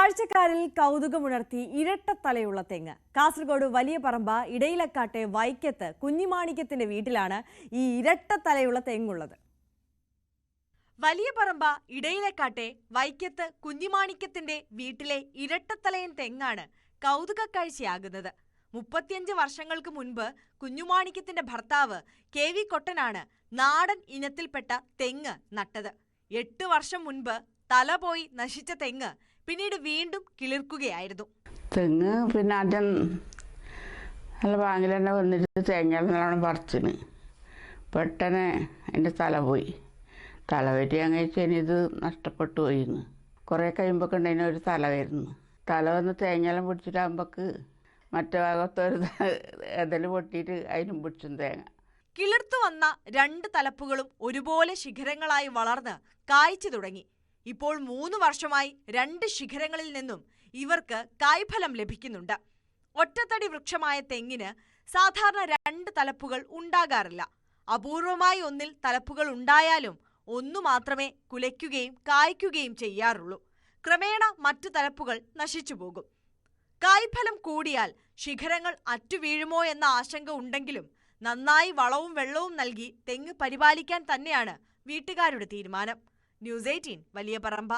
കാഴ്ചക്കാരിൽ കൗതുകമുണർത്തി ഇരട്ടത്തലയുള്ള തെങ്ങ്. കാസർഗോഡ് വലിയ പറമ്പ ഇടയിലക്കാട്ടെ വൈക്കത്ത് കുഞ്ഞിമാണിക്യത്തിന്റെ വീട്ടിലാണ് ഈ ഇരട്ടത്തലയുള്ള തെങ്ങുള്ളത്. വലിയ പറമ്പ ഇടയിലക്കാട്ടെ വൈക്കത്ത് കുഞ്ഞിമാണിക്യത്തിന്റെ വീട്ടിലെ ഇരട്ടത്തലയൻ തെങ്ങാണ് കൗതുക കാഴ്ചയാകുന്നത്. 35 വർഷങ്ങൾക്ക് മുൻപ് കുഞ്ഞുമാണിക്യത്തിന്റെ ഭർത്താവ് KV കൊട്ടനാണ് നാടൻ ഇനത്തിൽപ്പെട്ട തെങ്ങ് നട്ടത്. 8 വർഷം മുൻപ് തല പോയി നശിച്ച തെങ്ങ് പിന്നീട് വീണ്ടും കിളിർക്കുകയായിരുന്നു. തെങ്ങ് പിന്നെ ആദ്യം നല്ല വാങ്ങിൽ തന്നെ വന്നിട്ട് തേങ്ങ നല്ലോണം പറിച്ചിന്. പെട്ടെന്ന് അതിൻ്റെ തല പോയി. തല പറ്റി അങ്ങനെ ഇത് നഷ്ടപ്പെട്ടു പോയിന്ന്. കുറേ കഴിയുമ്പോൾ ഉണ്ടതിന് ഒരു തല വരുന്നു. തല വന്ന് തേങ്ങയെല്ലാം പിടിച്ചിട്ടാകുമ്പോൾക്ക് മറ്റേ ഭാഗത്തൊരു എതല് പൊട്ടിയിട്ട് അതിനും പിടിച്ചും തേങ്ങ. കിളിർത്തു വന്ന 2 തലപ്പുകളും ഒരുപോലെ ശിഖരങ്ങളായി വളർന്ന് കായ്ച്ചു തുടങ്ങി. ഇപ്പോൾ 3 വർഷമായി 2 ശിഖരങ്ങളിൽ നിന്നും ഇവർക്ക് കായ്ഫലം ലഭിക്കുന്നുണ്ട്. ഒറ്റത്തടി വൃക്ഷമായ തെങ്ങിന് സാധാരണ 2 തലപ്പുകൾ ഉണ്ടാകാറില്ല. അപൂർവമായി ഒന്നിൽ തലപ്പുകൾ ഉണ്ടായാലും ഒന്നു മാത്രമേ കുലയ്ക്കുകയും കായ്ക്കുകയും ചെയ്യാറുള്ളൂ. ക്രമേണ മറ്റു തലപ്പുകൾ നശിച്ചു പോകും. കായ്ഫലം കൂടിയാൽ ശിഖരങ്ങൾ അറ്റുവീഴുമോ എന്ന ആശങ്ക ഉണ്ടെങ്കിലും നന്നായി വളവും വെള്ളവും നൽകി തെങ്ങ് പരിപാലിക്കാൻ തന്നെയാണ് വീട്ടുകാരുടെ തീരുമാനം. ന്യൂസ് 18 വലിയ പറമ്പ.